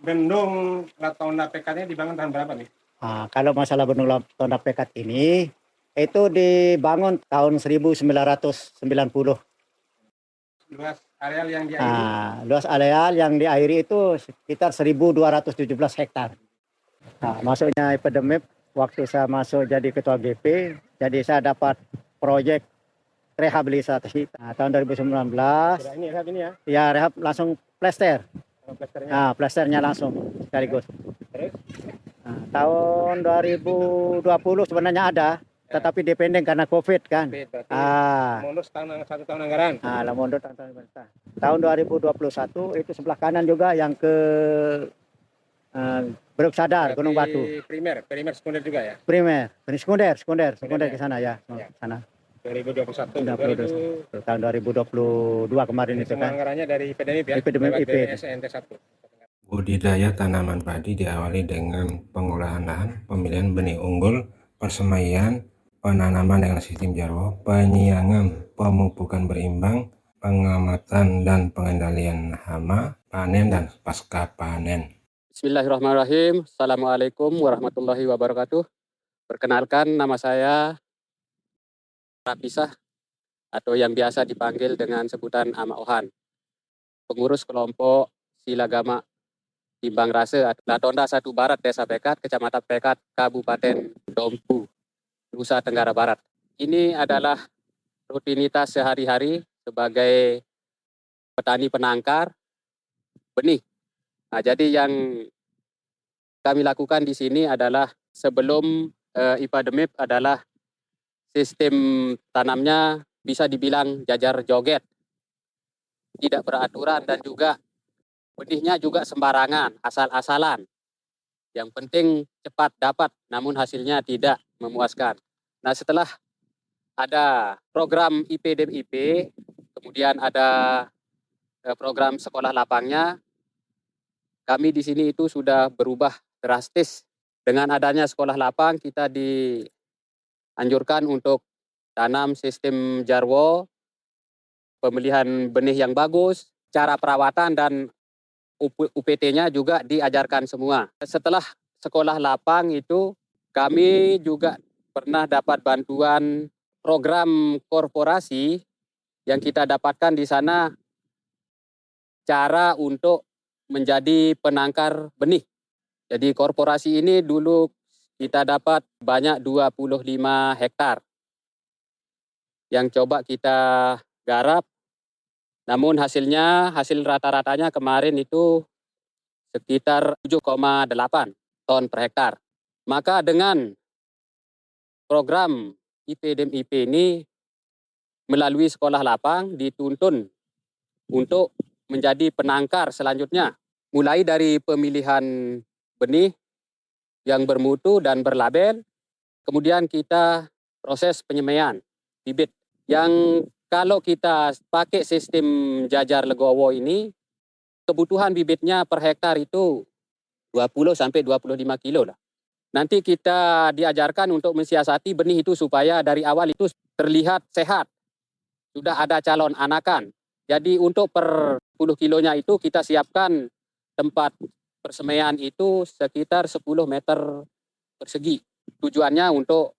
Bendung Latonda Pekat ini dibangun tahun berapa nih? Kalau masalah Bendung Latonda Pekat ini, itu dibangun tahun 1990. Luas areal yang diairi? Luas areal yang diairi itu sekitar 1.217 hektar. Masuknya epidemik waktu saya masuk jadi ketua GP, jadi saya dapat proyek rehabilitasi tahun 2019. Ini rehab ini ya? Ya, rehab langsung plester. Plasternya? Plasternya langsung sekaligus. Terus? Tahun 2020 sebenarnya ada, tetapi dependen karena COVID kan. Mundur satu tahun anggaran. Mundur tahun pemerintah. Tahun 2021 itu sebelah kanan juga yang ke Beruk Sadar, Gunung Batu. Primer sekunder juga ya? Primer, sekunder ke sana ya, sana. 2021. Tahun 2022 kemarin itu kan. Anggarannya dari IPDMIP ya? IPDMIP. SNT 1. Budidaya tanaman padi diawali dengan pengolahan lahan, pemilihan benih unggul, persemaian, penanaman dengan sistem jarwo, penyiangan, pemupukan berimbang, pengamatan dan pengendalian hama, panen dan pasca panen. Bismillahirrahmanirrahim. Assalamualaikum warahmatullahi wabarakatuh. Perkenalkan, nama saya Rapisah atau yang biasa dipanggil dengan sebutan Ama Ohan, pengurus kelompok Silagama Timbang Rase Latonda 1 Barat, Desa Pekat, Kecamatan Pekat, Kabupaten Dompu, Nusa Tenggara Barat. Ini adalah rutinitas sehari-hari sebagai petani penangkar benih. Jadi yang kami lakukan di sini adalah sebelum IPA-DEMIP adalah sistem tanamnya bisa dibilang jajar joget, tidak beraturan, dan juga benihnya juga sembarangan, asal-asalan. Yang penting cepat dapat, namun hasilnya tidak memuaskan. Nah, setelah ada program IPDMIP, kemudian ada program sekolah lapangnya, kami di sini itu sudah berubah drastis. Dengan adanya sekolah lapang, kita dianjurkan untuk tanam sistem jarwo, pemilihan benih yang bagus, cara perawatan, dan UPT-nya juga diajarkan semua. Setelah sekolah lapang itu, kami juga pernah dapat bantuan program korporasi yang kita dapatkan di sana, cara untuk menjadi penangkar benih. Jadi korporasi ini dulu kita dapat banyak 25 hektar yang coba kita garap. Namun hasil rata-ratanya kemarin itu sekitar 7,8 ton per hektar. Maka dengan program IPDMIP ini melalui sekolah lapang dituntun untuk menjadi penangkar selanjutnya. Mulai dari pemilihan benih yang bermutu dan berlabel, kemudian kita proses penyemaian bibit. Yang kalau kita pakai sistem jajar legowo ini, kebutuhan bibitnya per hektar itu 20 sampai 25 kilo lah. Nanti kita diajarkan untuk mensiasati benih itu supaya dari awal itu terlihat sehat. Sudah ada calon anakan. Jadi untuk per 10 kilonya itu kita siapkan tempat persemaian itu sekitar 10 meter persegi. Tujuannya untuk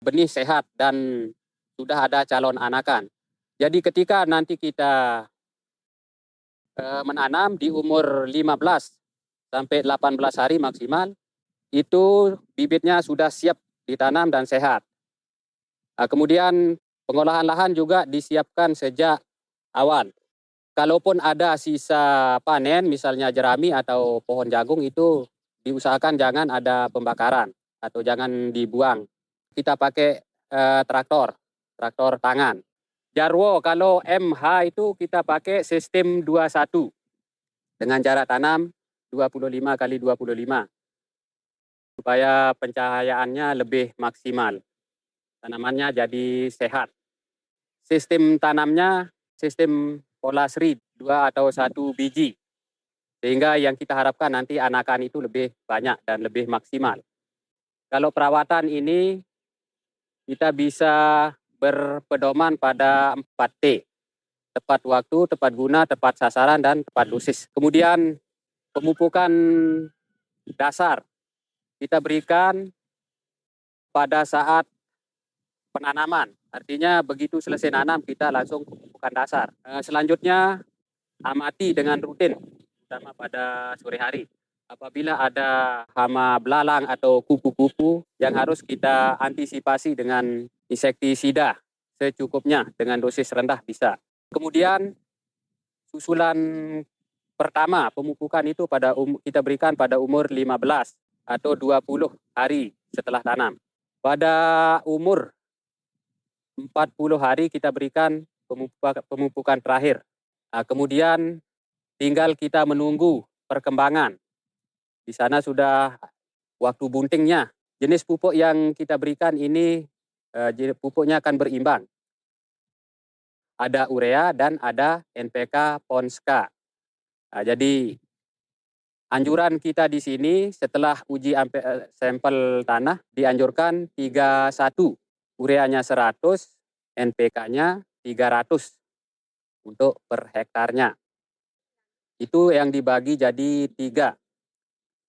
benih sehat dan sudah ada calon anakan. Jadi ketika nanti kita menanam di umur 15 sampai 18 hari maksimal, itu bibitnya sudah siap ditanam dan sehat. Kemudian pengolahan lahan juga disiapkan sejak awal. Kalaupun ada sisa panen, misalnya jerami atau pohon jagung, itu diusahakan jangan ada pembakaran atau jangan dibuang. Kita pakai traktor tangan. Jarwo kalau MH itu kita pakai sistem 21 dengan jarak tanam 25 kali 25 supaya pencahayaannya lebih maksimal. Tanamannya jadi sehat. Sistem tanamnya sistem pola seri 2 atau 1 biji. Sehingga yang kita harapkan nanti anakan itu lebih banyak dan lebih maksimal. Kalau perawatan ini kita bisa berpedoman pada 4T. Tepat waktu, tepat guna, tepat sasaran, dan tepat dosis. Kemudian pemupukan dasar kita berikan pada saat penanaman. Artinya begitu selesai nanam kita langsung pemupukan dasar. Selanjutnya amati dengan rutin, terutama pada sore hari. Apabila ada hama belalang atau kupu-kupu yang harus kita antisipasi dengan insektisida secukupnya dengan dosis rendah bisa. Kemudian susulan pertama pemupukan itu kita berikan pada umur 15 atau 20 hari setelah tanam. Pada umur 40 hari kita berikan pemupukan terakhir. Kemudian tinggal kita menunggu perkembangan. Di sana sudah waktu buntingnya. Jenis pupuk yang kita berikan ini pupuknya akan berimbang. Ada urea dan ada NPK Ponska. Jadi anjuran kita di sini setelah uji sampel tanah dianjurkan 31, ureanya 100, NPK-nya 300 untuk per hektarnya. Itu yang dibagi jadi 3.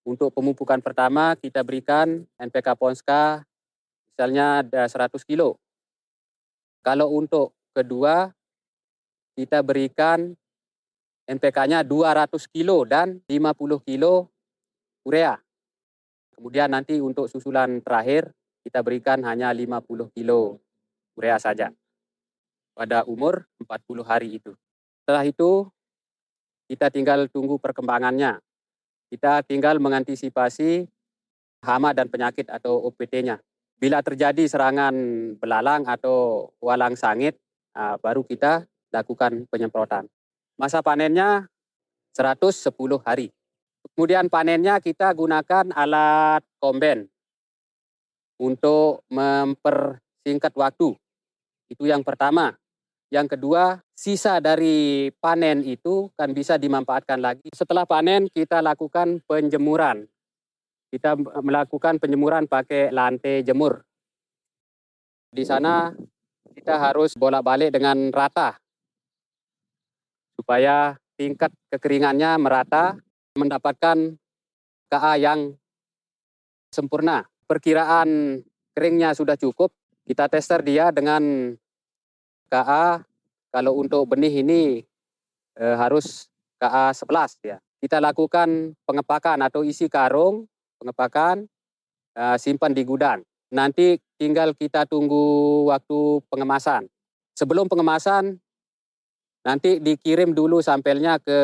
Untuk pemupukan pertama kita berikan NPK Ponska misalnya ada 100 kilo. Kalau untuk kedua kita berikan NPK-nya 200 kilo dan 50 kilo urea. Kemudian nanti untuk susulan terakhir kita berikan hanya 50 kilo urea saja pada umur 40 hari itu. Setelah itu kita tinggal tunggu perkembangannya. Kita tinggal mengantisipasi hama dan penyakit atau OPT-nya. Bila terjadi serangan belalang atau walang sangit, baru kita lakukan penyemprotan. Masa panennya 110 hari. Kemudian panennya kita gunakan alat komben untuk mempersingkat waktu. Itu yang pertama. Yang kedua, sisa dari panen itu kan bisa dimanfaatkan lagi. Setelah panen kita lakukan penjemuran. Kita melakukan penjemuran pakai lantai jemur. Di sana kita harus bolak-balik dengan rata supaya tingkat kekeringannya merata, mendapatkan KA yang sempurna. Perkiraan keringnya sudah cukup, kita tester dia dengan KA. Kalau untuk benih ini harus KA 11 ya. Kita lakukan pengepakan atau isi karung, pengepakan, simpan di gudang. Nanti tinggal kita tunggu waktu pengemasan. Sebelum pengemasan, nanti dikirim dulu sampelnya ke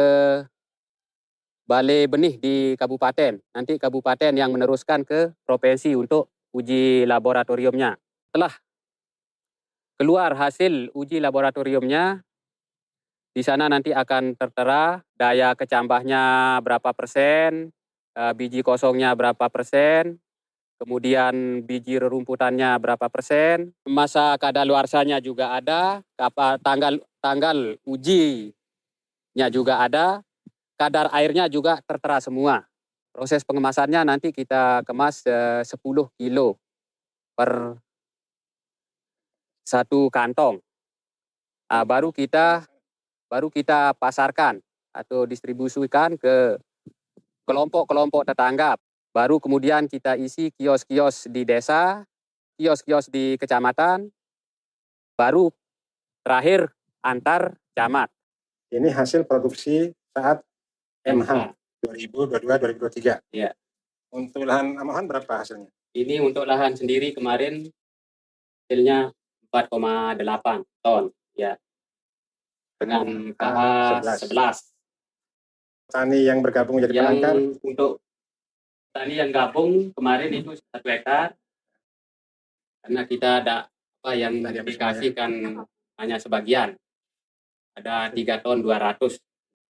balai benih di kabupaten. Nanti kabupaten yang meneruskan ke provinsi untuk uji laboratoriumnya. Setelah keluar hasil uji laboratoriumnya, di sana nanti akan tertera daya kecambahnya berapa persen, biji kosongnya berapa persen, kemudian biji rerumputannya berapa persen, masa kadaluarsanya juga ada, tanggal ujinya juga ada, kadar airnya juga tertera semua. Proses pengemasannya nanti kita kemas 10 kilo per 1 kantong. Baru kita pasarkan atau distribusikan ke kelompok-kelompok tetangga. Baru kemudian kita isi kios-kios di desa, kios-kios di kecamatan, baru terakhir antar camat. Ini hasil produksi saat MH 2022-2023. Ya. Untuk lahan Amohan berapa hasilnya? Ini untuk lahan sendiri kemarin hasilnya 4,8 ton. Ya. Dengan KH 11. Tani yang bergabung jadi penangkar? Untuk tani yang gabung kemarin itu 1 hektar. Karena kita ada yang dikasihkan hanya sebagian. Ada 3 ton 200.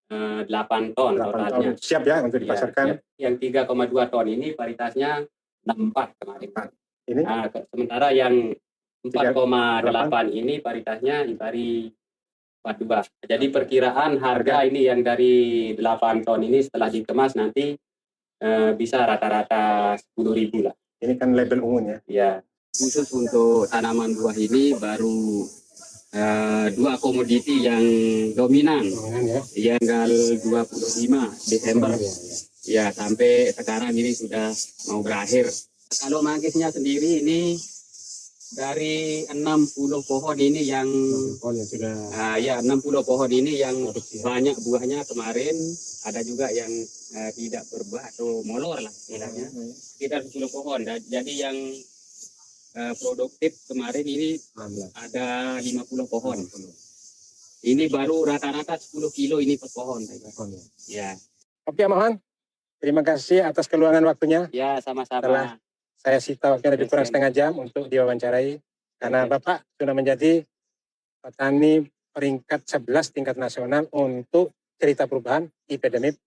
8 ton totalnya. Siap ya untuk dipasarkan? Ya, yang 3,2 ton ini paritasnya 64 kemarin. Ini? Sementara yang 4,8 ini paritasnya impari 42. Jadi perkiraan harga ini yang dari 8 ton ini setelah dikemas nanti bisa rata-rata 10.000 lah. Ini kan label umum ya? Ya. Khusus untuk tanaman buah ini baru dua komoditi yang dominan. Ya. Tanggal 25 Desember ya sampai sekarang ini sudah mau berakhir. Kalau manggisnya sendiri ini dari 60 pohon ini yang Sudah ya 60 pohon ini yang banyak buahnya kemarin, ada juga yang tidak berbuah atau molor lah istilahnya, sekitar 10 pohon. Jadi yang produktif kemarin ini ada 50 pohon. Ini baru rata-rata 10 kilo ini per pohon. Ya. Oke, mohon. Terima kasih atas keluangan waktunya. Ya, sama-sama. Setelah saya sita waktunya lebih kurang setengah jam untuk diwawancarai. Karena Bapak sudah menjadi petani peringkat 11 tingkat nasional untuk cerita perubahan IPDMIP